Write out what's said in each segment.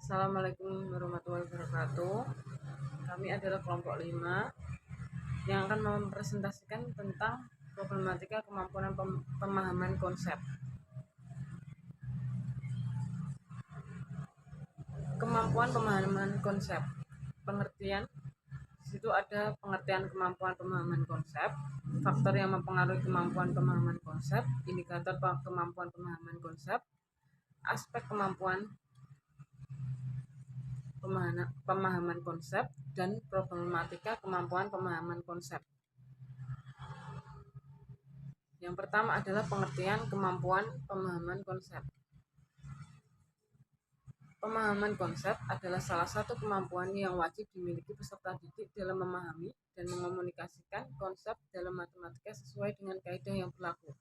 Assalamualaikum warahmatullahi wabarakatuh. Kami adalah kelompok 5 yang akan mempresentasikan tentang problematika kemampuan pemahaman konsep. Kemampuan pemahaman konsep. Pengertian di situ ada pengertian kemampuan pemahaman konsep, faktor yang mempengaruhi kemampuan pemahaman konsep, indikator kemampuan pemahaman konsep, aspek kemampuan pemahaman konsep, dan problematika kemampuan pemahaman konsep. Yang pertama adalah pengertian kemampuan pemahaman konsep. Pemahaman konsep adalah salah satu kemampuan yang wajib dimiliki peserta didik dalam memahami dan mengomunikasikan konsep dalam matematika sesuai dengan kaidah yang berlaku.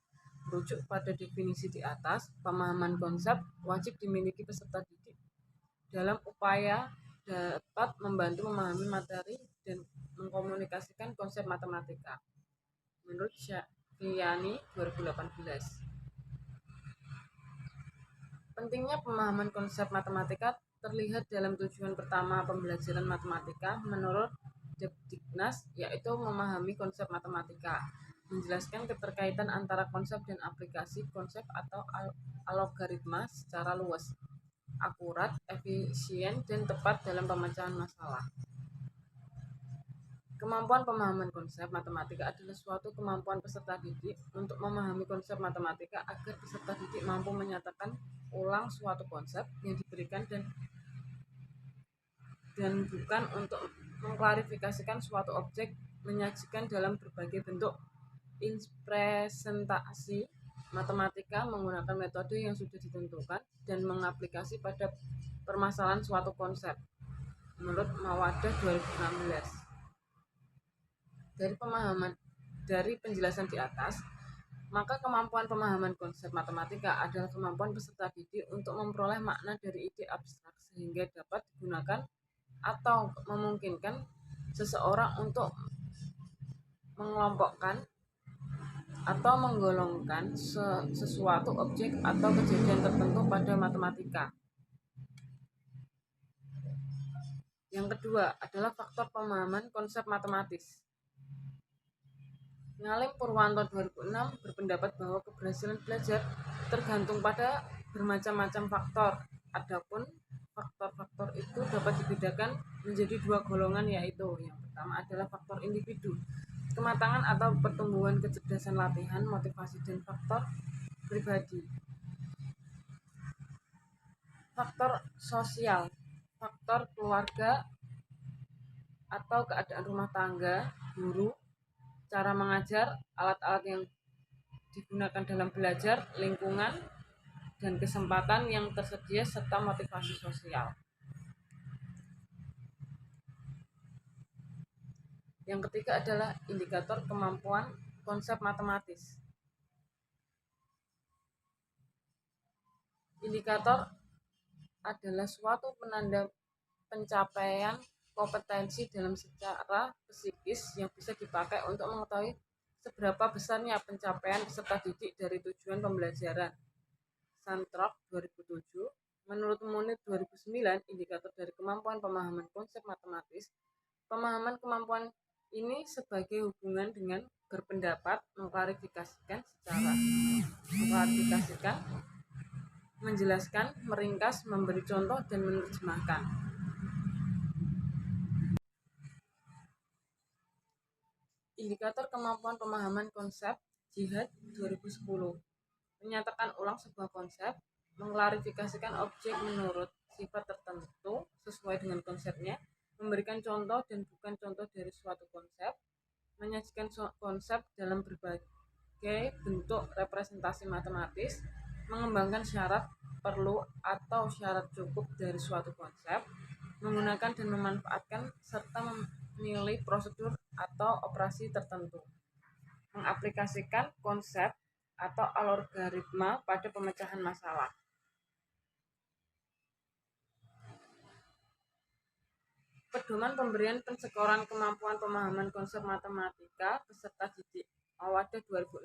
Merujuk pada definisi di atas, pemahaman konsep wajib dimiliki peserta didik dalam upaya dapat membantu memahami materi dan mengkomunikasikan konsep matematika. Menurut Syafriani 2018. Pentingnya pemahaman konsep matematika terlihat dalam tujuan pertama pembelajaran matematika menurut Debdignas, yaitu memahami konsep matematika, menjelaskan keterkaitan antara konsep dan aplikasi konsep atau algoritma secara luas, akurat, efisien, dan tepat dalam pemecahan masalah. Kemampuan pemahaman konsep matematika adalah suatu kemampuan peserta didik untuk memahami konsep matematika agar peserta didik mampu menyatakan ulang suatu konsep yang diberikan dan bukan untuk mengklarifikasikan suatu objek, menyajikan dalam berbagai bentuk presentasi matematika menggunakan metode yang sudah ditentukan dan mengaplikasi pada permasalahan suatu konsep. Menurut Mawadah 2016. Dari penjelasan di atas, maka kemampuan pemahaman konsep matematika adalah kemampuan peserta didik untuk memperoleh makna dari ide abstrak sehingga dapat digunakan atau memungkinkan seseorang untuk mengelompokkan atau menggolongkan sesuatu objek atau kejadian tertentu pada matematika. Yang kedua adalah faktor pemahaman konsep matematis. Ngalim Purwanto 2006 berpendapat bahwa keberhasilan belajar tergantung pada bermacam-macam faktor. Adapun faktor-faktor itu dapat dibedakan menjadi dua golongan, yaitu yang pertama adalah faktor individu, kematangan atau pertumbuhan kecerdasan latihan, motivasi, dan faktor pribadi. Faktor sosial, faktor keluarga atau keadaan rumah tangga, guru, cara mengajar, alat-alat yang digunakan dalam belajar, lingkungan, dan kesempatan yang tersedia, serta motivasi sosial. Yang ketiga adalah indikator kemampuan konsep matematis. Indikator adalah suatu penanda pencapaian kompetensi dalam secara psikis yang bisa dipakai untuk mengetahui seberapa besarnya pencapaian peserta didik dari tujuan pembelajaran. Santrok 2007. Menurut Munir 2009, indikator dari kemampuan pemahaman konsep matematis, pemahaman kemampuan ini sebagai hubungan dengan berpendapat, mengklarifikasikan, menjelaskan, meringkas, memberi contoh, dan menerjemahkan. Indikator kemampuan pemahaman konsep Jihad 2010 menyatakan ulang sebuah konsep, mengklarifikasikan objek menurut sifat tertentu sesuai dengan konsepnya, memberikan contoh dan bukan contoh dari suatu konsep, menyajikan konsep dalam berbagai bentuk representasi matematis, mengembangkan syarat perlu atau syarat cukup dari suatu konsep, menggunakan dan memanfaatkan serta menilai prosedur atau operasi tertentu, mengaplikasikan konsep atau algoritma pada pemecahan masalah. Pedoman pemberian pensekoran kemampuan pemahaman konsep matematika peserta didik Mawadah 2016.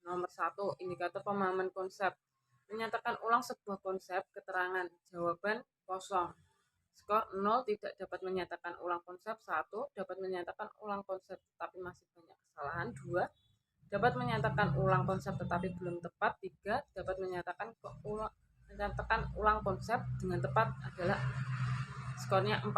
Nomor 1, indikator pemahaman konsep Menyatakan ulang sebuah konsep, keterangan, jawaban kosong. Skor 0 tidak dapat menyatakan ulang konsep. 1 dapat menyatakan ulang konsep tetapi masih banyak kesalahan. 2 dapat menyatakan ulang konsep tetapi belum tepat. 3 dapat menyatakan ulang konsep dengan tepat adalah skornya 4.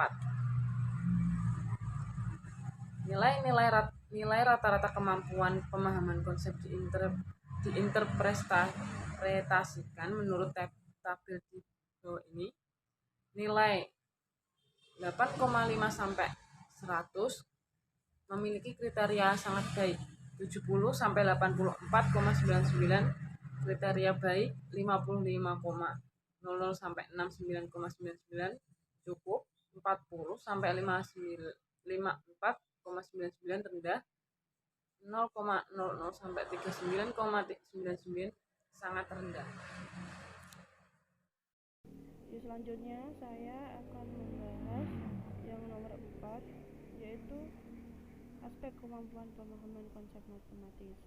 Nilai rata-rata kemampuan pemahaman konsep diinterpretasikan menurut tabel di bawah ini. Nilai 8,5 sampai 100 memiliki kriteria sangat baik. 70 sampai 84,99 kriteria baik. 55,00 sampai 69,99 cukup. 40 sampai 54,99 rendah. 0,00 sampai 39,99 sangat rendah. Selanjutnya saya akan membahas yang nomor 4, yaitu aspek kemampuan pemahaman konsep matematis.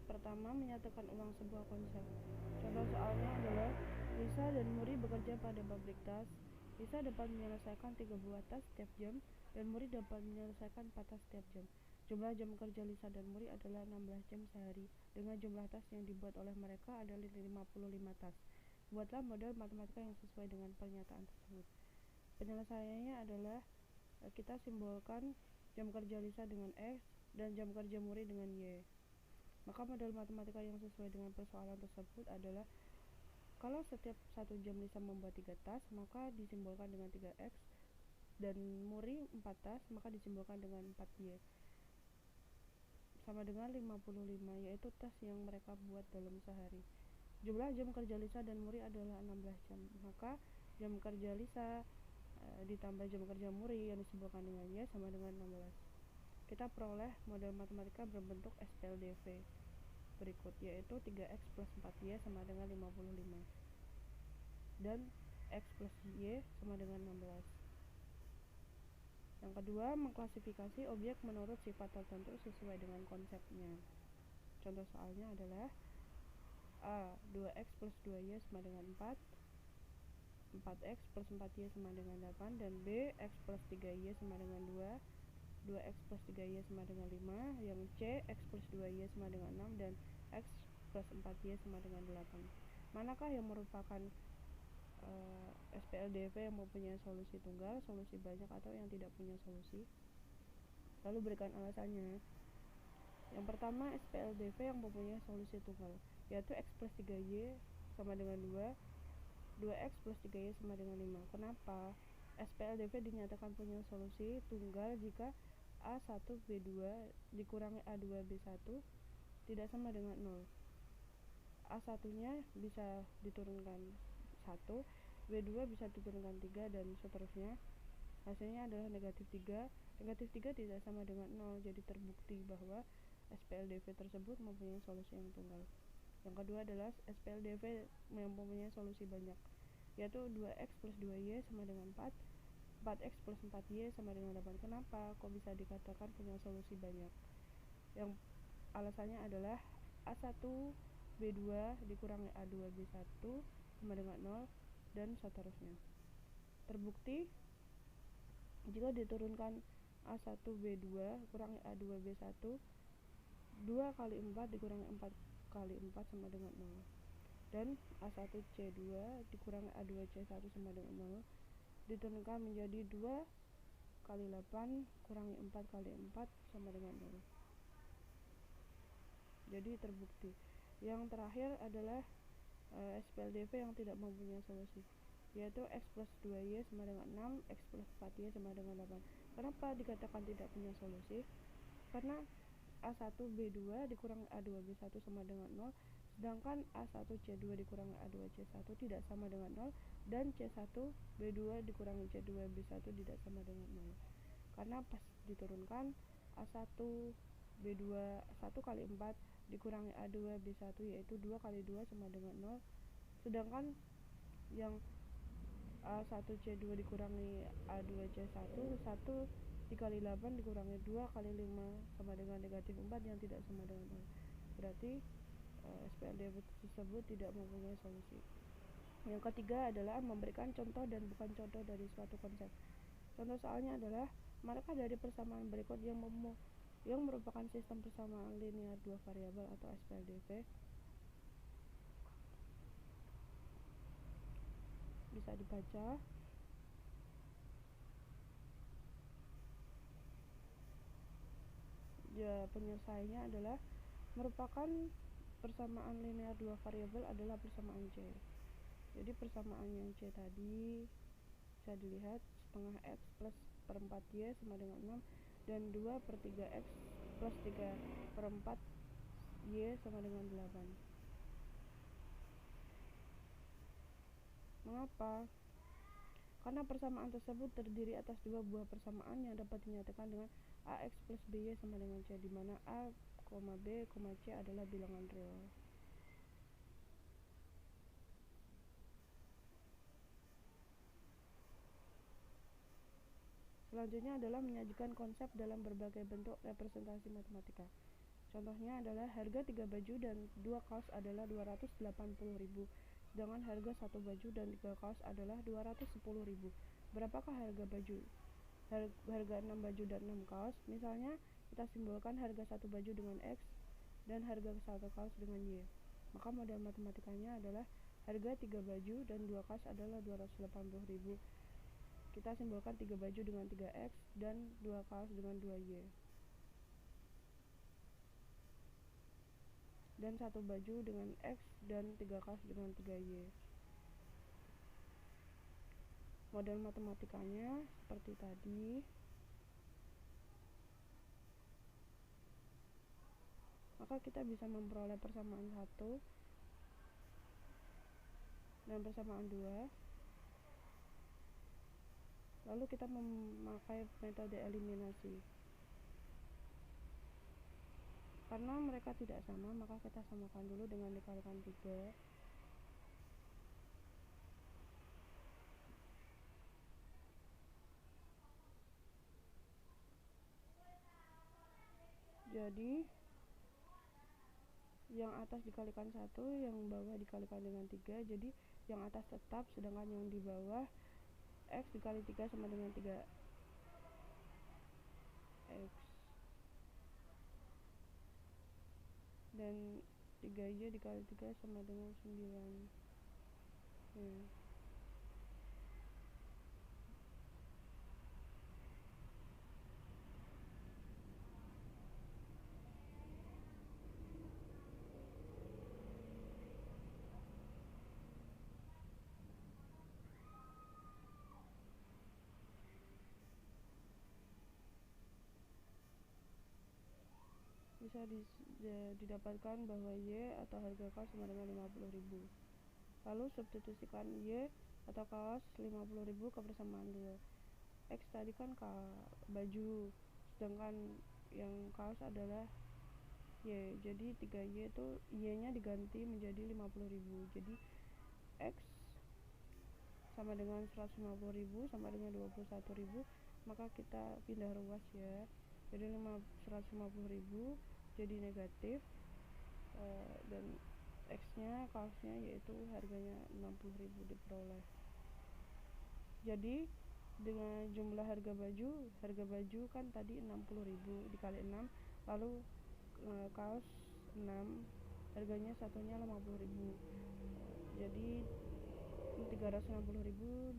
Pertama, menyatakan ulang sebuah konsep. Contoh soalnya adalah Lisa dan Muri bekerja pada pabrik tas. Lisa dapat menyelesaikan 3 buah tas setiap jam dan Muri dapat menyelesaikan 4 tas setiap jam. Jumlah jam kerja Lisa dan Muri adalah 16 jam sehari, dengan jumlah tas yang dibuat oleh mereka adalah 55 tas. Buatlah model matematika yang sesuai dengan pernyataan tersebut. Penyelesaiannya adalah kita simbolkan jam kerja Lisa dengan X dan jam kerja Muri dengan Y. Maka model matematika yang sesuai dengan persoalan tersebut adalah kalau setiap 1 jam Lisa membuat 3 tas, maka disimbolkan dengan 3X, dan Muri 4 tas, maka disimbolkan dengan 4Y. Sama dengan 55, yaitu tas yang mereka buat dalam sehari. Jumlah jam kerja Lisa dan Muri adalah 16 jam, maka jam kerja Lisa ditambah jam kerja Muri yang disimbolkan dengan Y sama dengan 16. Kita peroleh model matematika berbentuk SPLDV berikut, yaitu 3X plus 4Y sama dengan 55 dan X plus Y sama dengan 16. Yang kedua, mengklasifikasi objek menurut sifat tertentu sesuai dengan konsepnya. Contoh soalnya adalah A. 2X plus 2Y sama dengan 4, 4X plus 4Y sama dengan 8, dan B. X plus 3Y sama dengan 2, 2X plus 3Y sama dengan 5, yang C. X plus 2Y sama dengan 6, dan X plus 4Y sama dengan 8. Manakah yang merupakan SPLDV yang mempunyai solusi tunggal, solusi banyak, atau yang tidak punya solusi? Lalu berikan alasannya. Yang pertama, SPLDV yang mempunyai solusi tunggal, yaitu X plus 3Y sama dengan 2, 2X plus 3Y sama dengan 5. Kenapa? SPLDV dinyatakan punya solusi tunggal jika A1B2 dikurangi A2B1 tidak sama dengan 0. A1 nya bisa diturunkan 1, B2 bisa diturunkan 3, dan seterusnya. Hasilnya adalah negatif 3. Negatif 3 tidak sama dengan 0, jadi terbukti bahwa SPLDV tersebut mempunyai solusi yang tunggal. Yang kedua adalah SPLDV yang mempunyai solusi banyak, yaitu 2X plus 2Y sama dengan 4, 4X plus 4Y sama dengan 8. Kenapa kok bisa dikatakan punya solusi banyak? Yang alasannya adalah A1B2 dikurangi A2B1 sama dengan 0, dan seterusnya. Terbukti jika diturunkan A1B2 kurangi A2B1, 2 kali 4 dikurangi 4 kali 4 sama dengan 0, dan A1C2 dikurangi A2C1 sama dengan 0 diturunkan menjadi 2 kali 8 kurangi 4 kali 4 sama dengan 0. Jadi terbukti. Yang terakhir adalah SPLDV yang tidak mempunyai solusi, yaitu X plus 2Y sama dengan 6, X plus 4Y sama dengan 8. Kenapa dikatakan tidak punya solusi? Karena A1B2 dikurangi A2B1 sama dengan 0, sedangkan A1C2 dikurangi A2C1 tidak sama dengan 0, dan C1B2 dikurangi C2B1 tidak sama dengan 0. Karena pas diturunkan A1B2 1 kali 4 dikurangi A2B1 yaitu 2 kali 2 sama dengan 0, sedangkan yang A1C2 dikurangi A2C1 1 dikali 8 dikurangi 2 kali 5 sama dengan negatif 4 yang tidak sama dengan 0. Berarti SPLDF tersebut tidak mempunyai solusi. Yang ketiga adalah memberikan contoh dan bukan contoh dari suatu konsep. Contoh soalnya adalah markah dari persamaan berikut yang merupakan sistem persamaan linear dua variabel atau SPLDV bisa dibaca. Ya, penyelesaiannya adalah merupakan persamaan linear dua variabel adalah persamaan C. Jadi persamaan yang C tadi bisa dilihat setengah X plus per 4 Y sama dengan 6 dan 2 per 3 X plus 3 per 4 Y sama dengan 8. Mengapa? Karena persamaan tersebut terdiri atas dua buah persamaan yang dapat dinyatakan dengan AX plus BY sama dengan C, di mana A, B, C adalah bilangan real. Selanjutnya adalah menyajikan konsep dalam berbagai bentuk representasi matematika. Contohnya adalah harga 3 baju dan 2 kaos adalah 280.000, sedangkan harga 1 baju dan 3 kaos adalah 210.000. Berapakah harga baju? Harga 6 baju dan 6 kaos. Misalnya, kita simbolkan harga 1 baju dengan X dan harga 1 kaos dengan Y. Maka model matematikanya adalah harga 3 baju dan 2 kaos adalah 280.000. Kita simbolkan 3 baju dengan 3X dan 2 kaos dengan 2Y. Dan 1 baju dengan X dan 3 kaos dengan 3Y. Model matematikanya seperti tadi. Maka kita bisa memperoleh persamaan 1 dan persamaan 2. Lalu kita memakai metode eliminasi. Karena mereka tidak sama, maka kita samakan dulu dengan dikalikan 3. Jadi yang atas dikalikan 1, yang bawah dikalikan dengan 3. Jadi yang atas tetap, sedangkan yang di bawah X dikali 3 sama dengan 3X. Dan 3Y dikali 3 sama dengan 9. Bisa didapatkan bahwa Y atau harga kaos sama dengan 50.000. Lalu substitusikan Y atau kaos 50.000 ke persamaan 2. X tadi kan baju, sedangkan yang kaos adalah Y. Jadi 3Y itu Y-nya diganti menjadi 50.000. Jadi X sama dengan 150.000 sama dengan 21.000. Maka kita pindah ruas ya. Jadi 150.000 jadi negatif, dan X-nya kaosnya yaitu harganya 60.000 diperoleh. Jadi dengan jumlah harga baju kan tadi 60.000 dikali 6, lalu kaos 6 harganya satunya 50.000. Jadi 360.000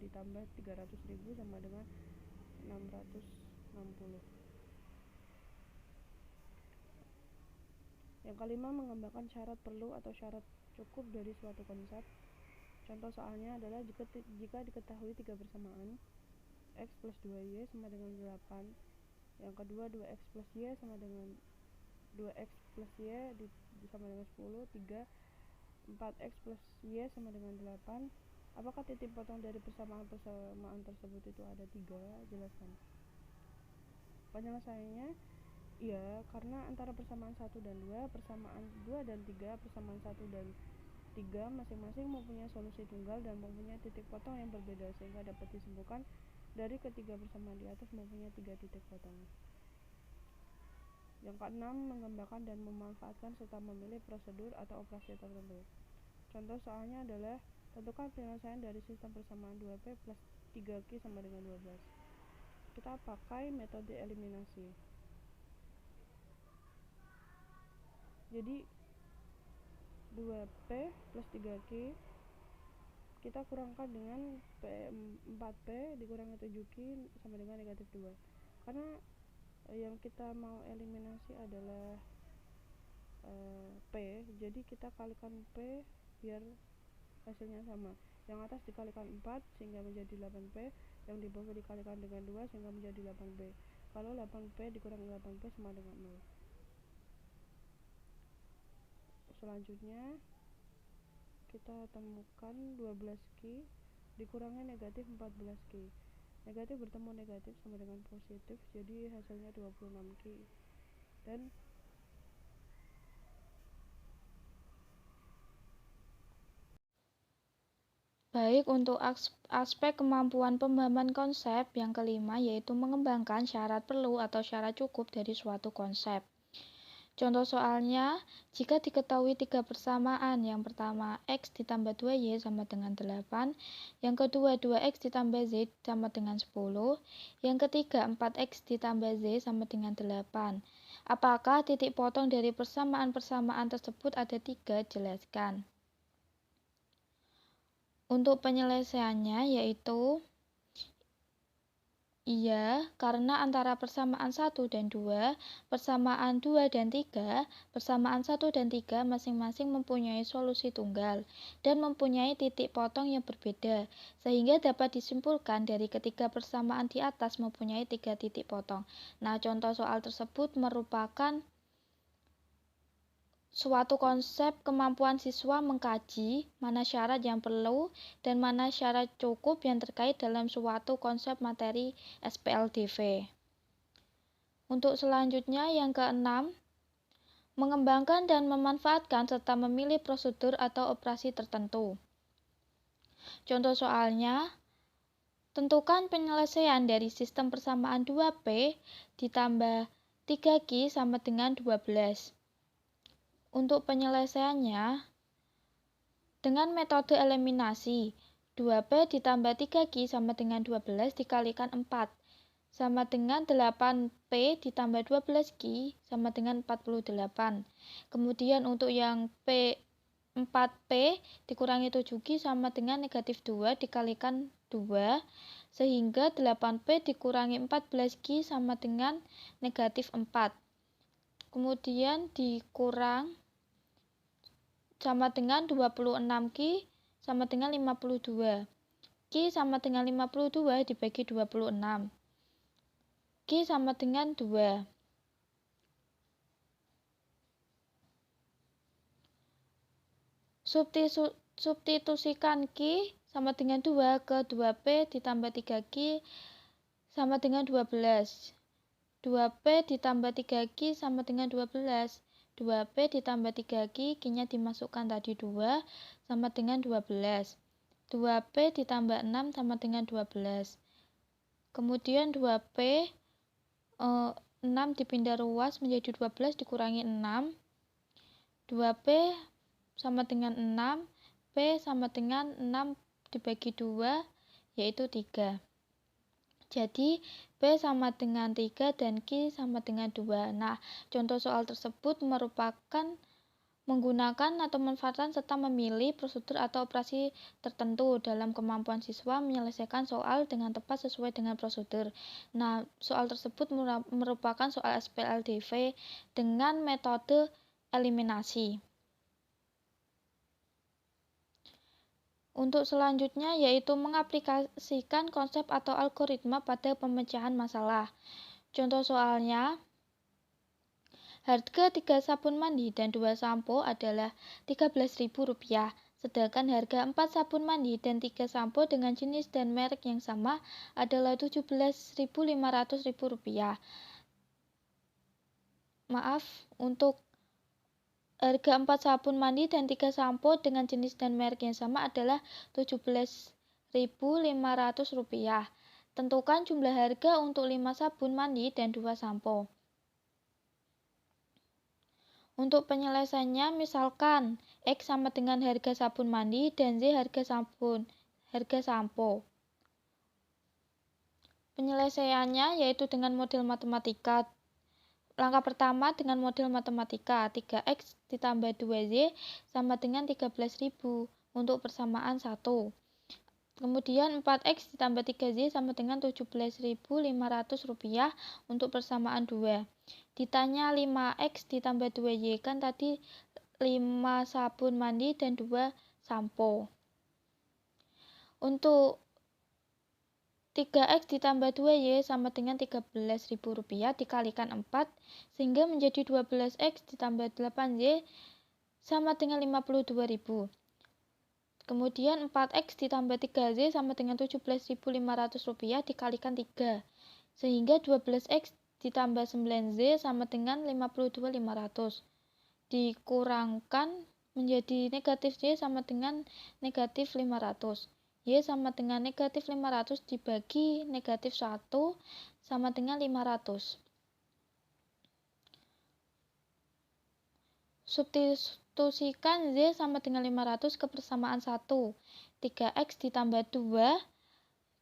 ditambah 300.000 sama dengan 660. Yang kelima, mengembangkan syarat perlu atau syarat cukup dari suatu konsep. Contoh soalnya adalah jika diketahui 3 persamaan, X plus 2Y sama dengan 8. Yang kedua, 2X plus Y sama dengan 2X plus Y sama dengan 10. 3, 4X plus Y sama dengan 8. Apakah titik potong dari persamaan tersebut itu ada 3? Jelaskan. Penyelesaiannya, iya, karena antara persamaan 1 dan 2, persamaan 2 dan 3, persamaan 1 dan 3 masing-masing mempunyai solusi tunggal dan mempunyai titik potong yang berbeda, sehingga dapat disimpulkan dari ketiga persamaan di atas mempunyai 3 titik potong. Yang keenam, mengembangkan dan memanfaatkan serta memilih prosedur atau operasi tertentu. Contoh soalnya adalah tentukan penyelesaian dari sistem persamaan 2P plus 3Q sama dengan 12. Kita pakai metode eliminasi. Jadi 2P plus 3Q kita kurangkan dengan 4P dikurangi 7Q sama dengan negatif 2. Karena yang kita mau eliminasi adalah P, jadi kita kalikan P biar hasilnya sama. Yang atas dikalikan 4 sehingga menjadi 8P, yang di bawah dikalikan dengan 2 sehingga menjadi 8P. Kalau 8P dikurangi 8P sama dengan 0. Selanjutnya kita temukan 12Q dikurangi negatif 14Q. Negatif bertemu negatif sama dengan positif, jadi hasilnya 26Q. Dan Baik, untuk aspek kemampuan pemahaman konsep, yang kelima yaitu mengembangkan syarat perlu atau syarat cukup dari suatu konsep. Contoh soalnya, jika diketahui tiga persamaan, yang pertama X ditambah 2Y sama dengan 8, yang kedua 2X ditambah Z sama dengan 10, yang ketiga 4X ditambah Z sama dengan 8. Apakah titik potong dari persamaan-persamaan tersebut ada 3? Jelaskan. Untuk penyelesaiannya yaitu iya, karena antara persamaan 1 dan 2, persamaan 2 dan 3, persamaan 1 dan 3 masing-masing mempunyai solusi tunggal dan mempunyai titik potong yang berbeda, sehingga dapat disimpulkan dari ketiga persamaan di atas mempunyai 3 titik potong. Nah, contoh soal tersebut merupakan suatu konsep kemampuan siswa mengkaji mana syarat yang perlu dan mana syarat cukup yang terkait dalam suatu konsep materi SPLDV. Untuk selanjutnya yang keenam, mengembangkan dan memanfaatkan serta memilih prosedur atau operasi tertentu. Contoh soalnya, tentukan penyelesaian dari sistem persamaan 2P ditambah 3Q sama dengan 12. Untuk penyelesaiannya, dengan metode eliminasi, 2P ditambah 3Q sama dengan 12 dikalikan 4, sama dengan 8P ditambah 12Q sama dengan 48. Kemudian untuk yang 4P dikurangi 7Q sama dengan negatif 2 dikalikan 2, sehingga 8P dikurangi 14Q sama dengan negatif 4. Kemudian dikurang sama dengan 26Q sama dengan 52. Q sama dengan 52 dibagi 26. Q sama dengan 2. Substitusikan Q sama dengan 2 ke 2P ditambah 3Q sama dengan 12. 2P ditambah 3Q sama dengan 12. 2P ditambah 3Q, Q-nya dimasukkan tadi 2, sama dengan 12. 2P ditambah 6 sama dengan 12. Kemudian 2P, 6 dipindah ruas menjadi 12 dikurangi 6. 2P sama dengan 6, P sama dengan 6 dibagi 2, yaitu 3. Jadi, P sama dengan 3 dan Q sama dengan 2. Nah, contoh soal tersebut merupakan menggunakan atau memanfaatkan serta memilih prosedur atau operasi tertentu dalam kemampuan siswa menyelesaikan soal dengan tepat sesuai dengan prosedur. Nah, soal tersebut merupakan soal SPLDV dengan metode eliminasi. Untuk selanjutnya yaitu mengaplikasikan konsep atau algoritma pada pemecahan masalah. Contoh soalnya, harga 3 sabun mandi dan 2 sampo adalah Rp13.000, sedangkan harga 4 sabun mandi dan 3 sampo dengan jenis dan merek yang sama adalah Rp17.500. Maaf, untuk harga 4 sabun mandi dan 3 sampo dengan jenis dan merek yang sama adalah Rp17.500. Tentukan jumlah harga untuk 5 sabun mandi dan 2 sampo. Untuk penyelesaiannya, misalkan X sama dengan harga sabun mandi dan Z harga sampo. Penyelesaiannya yaitu dengan model matematika. Langkah pertama dengan model matematika, 3X ditambah 2Z sama dengan 13.000 untuk persamaan 1. Kemudian 4X ditambah 3Z sama dengan 17.500 rupiah untuk persamaan 2. Ditanya 5X ditambah 2Y, kan tadi 5 sabun mandi dan 2 sampo. Untuk 3X ditambah 2Y sama dengan 13.000 rupiah dikalikan 4 sehingga menjadi 12X ditambah 8Y sama dengan 52.000. Kemudian 4X ditambah 3Z sama dengan 17.500 rupiah dikalikan 3 sehingga 12X ditambah 9Z sama dengan 52.500 dikurangkan menjadi negatif Y sama dengan negatif 500. Y sama dengan negatif 500 dibagi negatif 1 sama dengan 500. Substitusikan Z sama dengan 500 ke persamaan 1. 3X ditambah 2,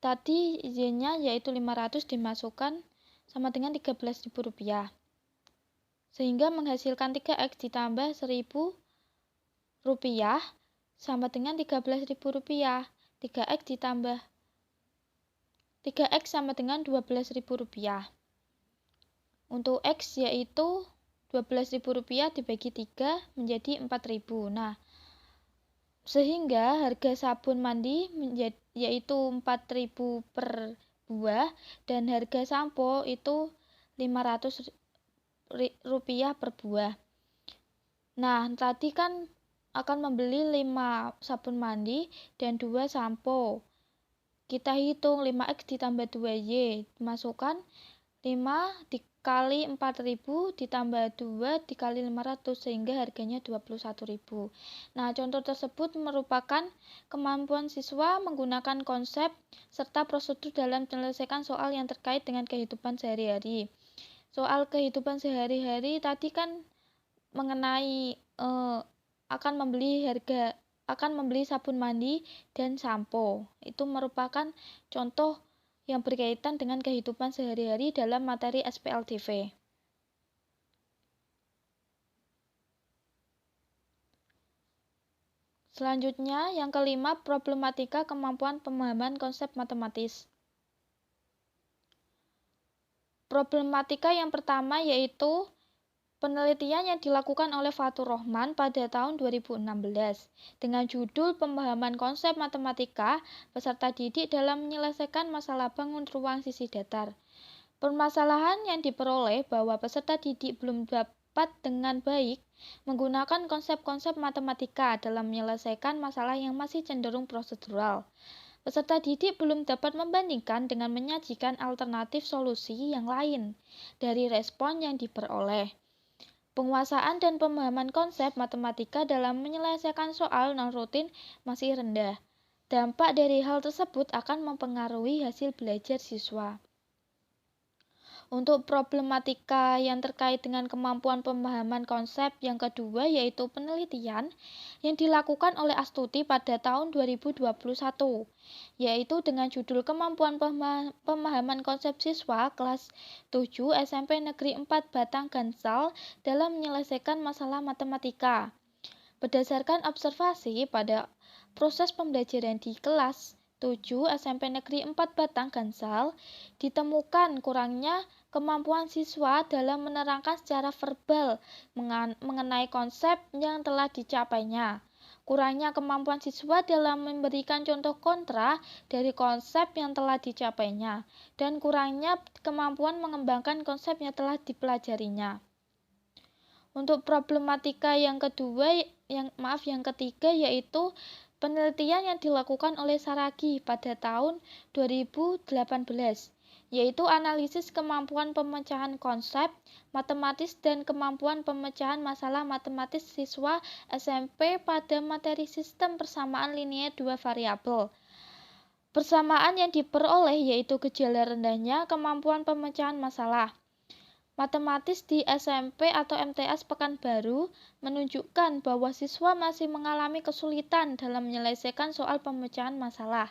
tadi Z-nya yaitu 500 dimasukkan sama dengan 13.000 rupiah. Sehingga menghasilkan 3X ditambah 1.000 rupiah sama dengan 13.000 rupiah. 3X sama dengan 12.000 rupiah. Untuk X yaitu 12.000 rupiah dibagi 3 menjadi 4.000. Nah, sehingga harga sabun mandi yaitu 4.000 per buah dan harga sampo itu 500 rupiah per buah. Nah, tadi kan akan membeli 5 sabun mandi dan 2 sampo. Kita hitung 5X ditambah 2Y, masukkan 5 dikali 4.000 ditambah 2 dikali 500 sehingga harganya 21.000. Nah, contoh tersebut merupakan kemampuan siswa menggunakan konsep serta prosedur dalam menyelesaikan soal yang terkait dengan kehidupan sehari-hari. Soal kehidupan sehari-hari tadi kan mengenai akan membeli sabun mandi dan sampo. Itu merupakan contoh yang berkaitan dengan kehidupan sehari-hari dalam materi SPLTV. Selanjutnya, yang kelima, problematika kemampuan pemahaman konsep matematis. Problematika yang pertama yaitu penelitian yang dilakukan oleh Fatur Rohman pada tahun 2016 dengan judul Pemahaman Konsep Matematika Peserta Didik dalam Menyelesaikan Masalah Bangun Ruang Sisi Datar. Permasalahan yang diperoleh bahwa peserta didik belum dapat dengan baik menggunakan konsep-konsep matematika dalam menyelesaikan masalah yang masih cenderung prosedural. Peserta didik belum dapat membandingkan dengan menyajikan alternatif solusi yang lain dari respon yang diperoleh. Penguasaan dan pemahaman konsep matematika dalam menyelesaikan soal non-rutin masih rendah. Dampak dari hal tersebut akan mempengaruhi hasil belajar siswa. Untuk problematika yang terkait dengan kemampuan pemahaman konsep yang kedua yaitu penelitian yang dilakukan oleh Astuti pada tahun 2021, yaitu dengan judul Kemampuan Pemahaman Konsep Siswa kelas 7 SMP Negeri 4 Batang Gansal dalam menyelesaikan masalah matematika. Berdasarkan observasi pada proses pembelajaran di kelas 7 SMP Negeri 4 Batang Gansal, ditemukan kurangnya kemampuan siswa dalam menerangkan secara verbal mengenai konsep yang telah dicapainya. Kurangnya kemampuan siswa dalam memberikan contoh kontra dari konsep yang telah dicapainya, dan kurangnya kemampuan mengembangkan konsep yang telah dipelajarinya. Untuk problematika yang ketiga yaitu penelitian yang dilakukan oleh Saragi pada tahun 2018, yaitu analisis kemampuan pemecahan konsep matematis dan kemampuan pemecahan masalah matematis siswa SMP pada materi sistem persamaan linear dua variabel. Persamaan yang diperoleh yaitu gejala rendahnya kemampuan pemecahan masalah. matematis di SMP atau MTS Pekanbaru menunjukkan bahwa siswa masih mengalami kesulitan dalam menyelesaikan soal pemecahan masalah.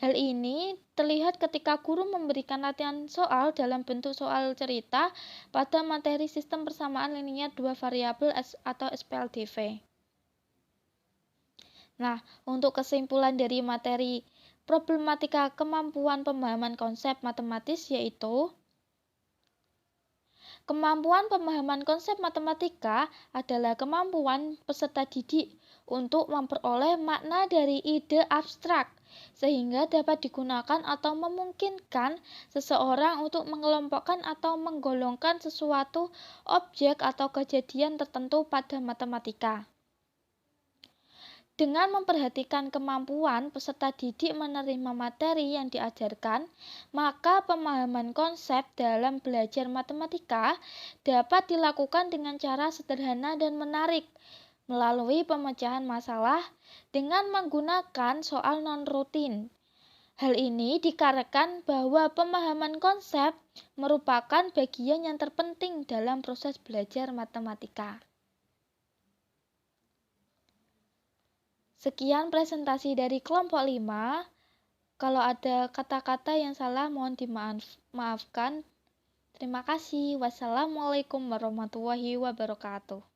Hal ini terlihat ketika guru memberikan latihan soal dalam bentuk soal cerita pada materi sistem persamaan linier dua variabel atau SPLDV. Nah, untuk kesimpulan dari materi problematika kemampuan pemahaman konsep matematis yaitu kemampuan pemahaman konsep matematika adalah kemampuan peserta didik untuk memperoleh makna dari ide abstrak sehingga dapat digunakan atau memungkinkan seseorang untuk mengelompokkan atau menggolongkan sesuatu objek atau kejadian tertentu pada matematika. Dengan memperhatikan kemampuan peserta didik menerima materi yang diajarkan, maka pemahaman konsep dalam belajar matematika dapat dilakukan dengan cara sederhana dan menarik melalui pemecahan masalah dengan menggunakan soal non-rutin. Hal ini dikarenakan bahwa pemahaman konsep merupakan bagian yang terpenting dalam proses belajar matematika. Sekian presentasi dari kelompok 5. Kalau ada kata-kata yang salah mohon dimaafkan. Terima kasih. Wassalamualaikum warahmatullahi wabarakatuh.